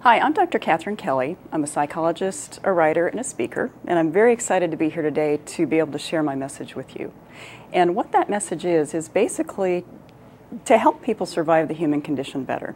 Hi, I'm Dr. Katherine Kelly. I'm a psychologist, a writer, and a speaker, and I'm very excited to be here today to be able to share my message with you. And what that message is basically to help people survive the human condition better.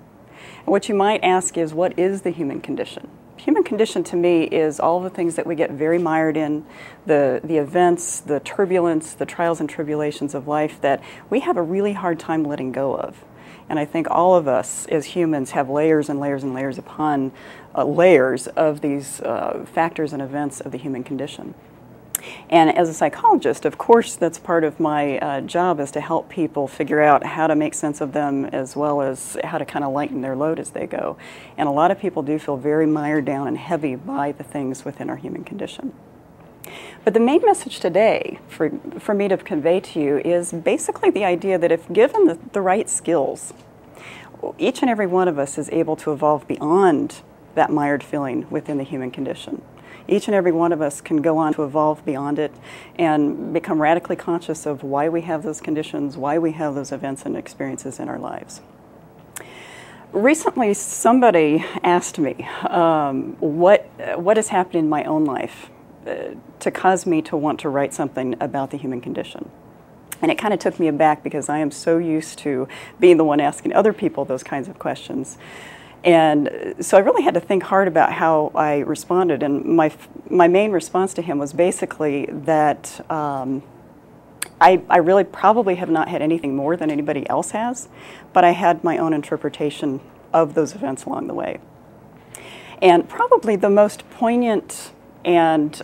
And what you might ask is, what is the human condition? Human condition to me is all the things that we get very mired in, the events, the turbulence, the trials and tribulations of life that we have a really hard time letting go of. And I think all of us as humans have layers and layers and layers upon layers of these factors and events of the human condition. And as a psychologist, of course, that's part of my job, is to help people figure out how to make sense of them, as well as how to kind of lighten their load as they go. And a lot of people do feel very mired down and heavy by the things within our human condition. But the main message today for me to convey to you is basically the idea that if given the right skills, each and every one of us is able to evolve beyond that mired feeling within the human condition. Each and every one of us can go on to evolve beyond it and become radically conscious of why we have those conditions, why we have those events and experiences in our lives. Recently, somebody asked me what is happening in my own life to cause me to want to write something about the human condition. And it kind of took me aback because I am so used to being the one asking other people those kinds of questions. And so I really had to think hard about how I responded. And my main response to him was basically that I really probably have not had anything more than anybody else has, but I had my own interpretation of those events along the way. And probably the most poignant and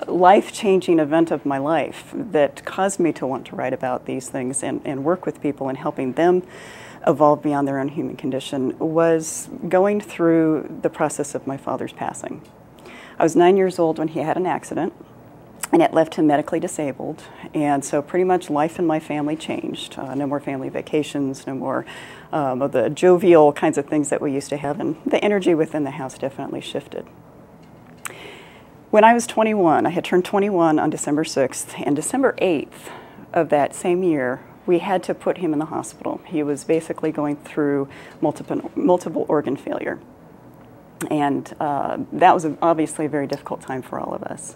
life-changing event of my life that caused me to want to write about these things and work with people and helping them evolve beyond their own human condition was going through the process of my father's passing. I was 9 years old when he had an accident, and it left him medically disabled. And so pretty much life in my family changed. No more family vacations, no more of the jovial kinds of things that we used to have, and the energy within the house definitely shifted. When I was 21, I had turned 21 on December 6th, and December 8th of that same year, we had to put him in the hospital. He was basically going through multiple organ failure. And that was obviously a very difficult time for all of us.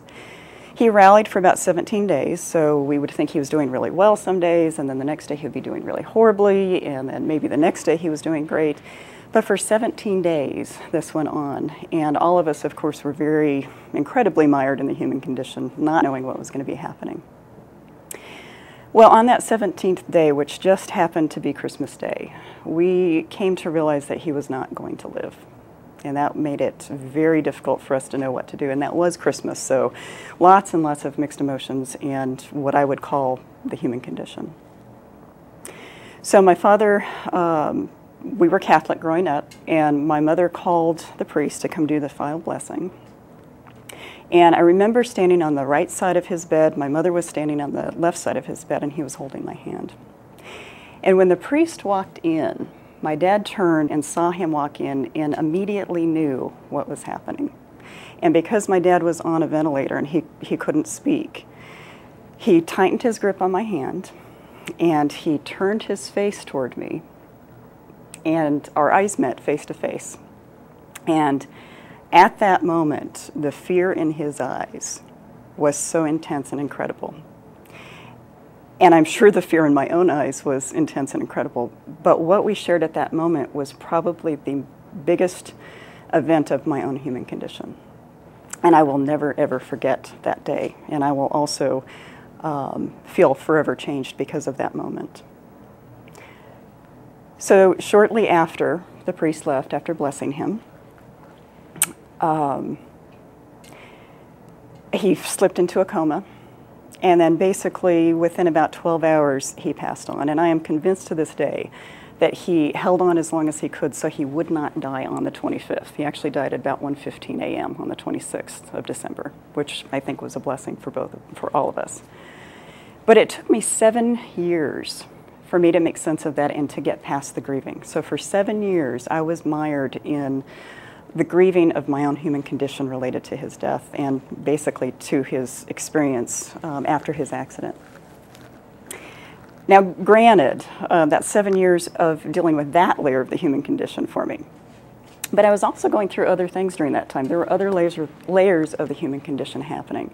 He rallied for about 17 days, so we would think he was doing really well some days, and then the next day he would be doing really horribly, and then maybe the next day he was doing great. But for 17 days, this went on, and all of us, of course, were incredibly mired in the human condition, not knowing what was going to be happening. Well, on that 17th day, which just happened to be Christmas Day, we came to realize that he was not going to live. And that made it very difficult for us to know what to do, and that was Christmas, so lots and lots of mixed emotions and what I would call the human condition. So my father, we were Catholic growing up, and my mother called the priest to come do the final blessing. And I remember standing on the right side of his bed, my mother was standing on the left side of his bed, and he was holding my hand. And when the priest walked in, my dad turned and saw him walk in and immediately knew what was happening. And because my dad was on a ventilator and he couldn't speak, he tightened his grip on my hand, and he turned his face toward me, and our eyes met face to face. And at that moment, the fear in his eyes was so intense and incredible. And I'm sure the fear in my own eyes was intense and incredible. But what we shared at that moment was probably the biggest event of my own human condition. And I will never, ever forget that day. And I will also feel forever changed because of that moment. So shortly after the priest left, after blessing him, he slipped into a coma, and then basically within about 12 hours he passed on. And I am convinced to this day that he held on as long as he could so he would not die on the 25th. He actually died at about 1:15 a.m. on the 26th of December, which I think was a blessing for all of us. But it took me 7 years for me to make sense of that and to get past the grieving. So for 7 years, I was mired in the grieving of my own human condition related to his death and basically to his experience after his accident. Now, granted, that's 7 years of dealing with that layer of the human condition for me. But I was also going through other things during that time. There were other layers of the human condition happening.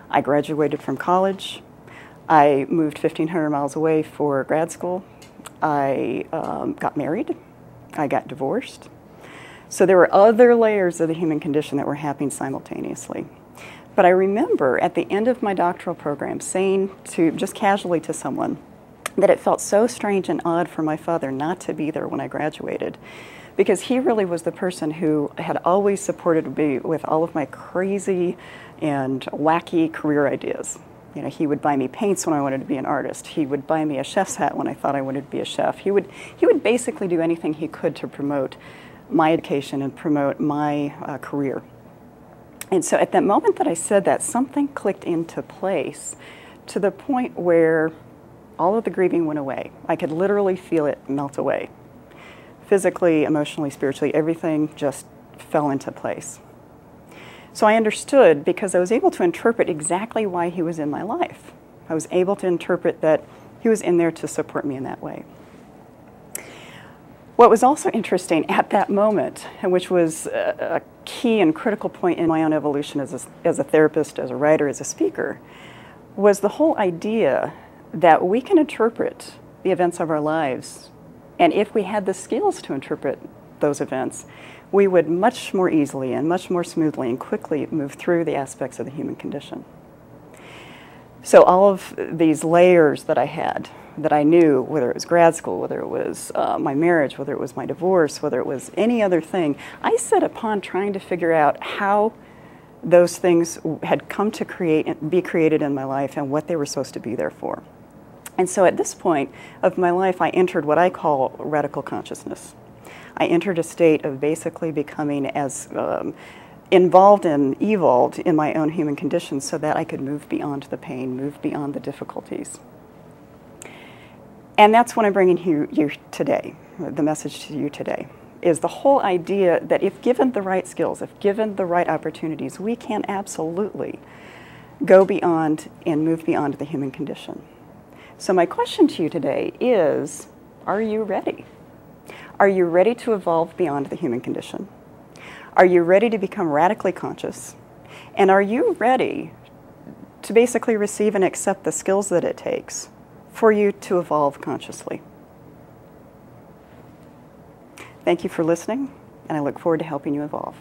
I graduated from college. I moved 1,500 miles away for grad school. I got married. I got divorced. So there were other layers of the human condition that were happening simultaneously. But I remember at the end of my doctoral program saying just casually to someone that it felt so strange and odd for my father not to be there when I graduated, because he really was the person who had always supported me with all of my crazy and wacky career ideas. You know, he would buy me paints when I wanted to be an artist. He would buy me a chef's hat when I thought I wanted to be a chef. He would basically do anything he could to promote my education and promote my career. And so at that moment that I said that, something clicked into place to the point where all of the grieving went away. I could literally feel it melt away. Physically, emotionally, spiritually, everything just fell into place. So I understood, because I was able to interpret exactly why he was in my life. I was able to interpret that he was in there to support me in that way. What was also interesting at that moment, and which was a key and critical point in my own evolution as a therapist, as a writer, as a speaker, was the whole idea that we can interpret the events of our lives, and if we had the skills to interpret those events, we would much more easily and much more smoothly and quickly move through the aspects of the human condition. So all of these layers that I had, that I knew, whether it was grad school, whether it was my marriage, whether it was my divorce, whether it was any other thing, I set upon trying to figure out how those things had come to be created in my life and what they were supposed to be there for. And so at this point of my life, I entered what I call radical consciousness. I entered a state of basically becoming as involved and evolved in my own human condition so that I could move beyond the pain, move beyond the difficulties. And that's what I'm bringing you today, the message to you today, is the whole idea that if given the right skills, if given the right opportunities, we can absolutely go beyond and move beyond the human condition. So my question to you today is, are you ready? Are you ready to evolve beyond the human condition? Are you ready to become radically conscious? And are you ready to basically receive and accept the skills that it takes for you to evolve consciously? Thank you for listening, and I look forward to helping you evolve.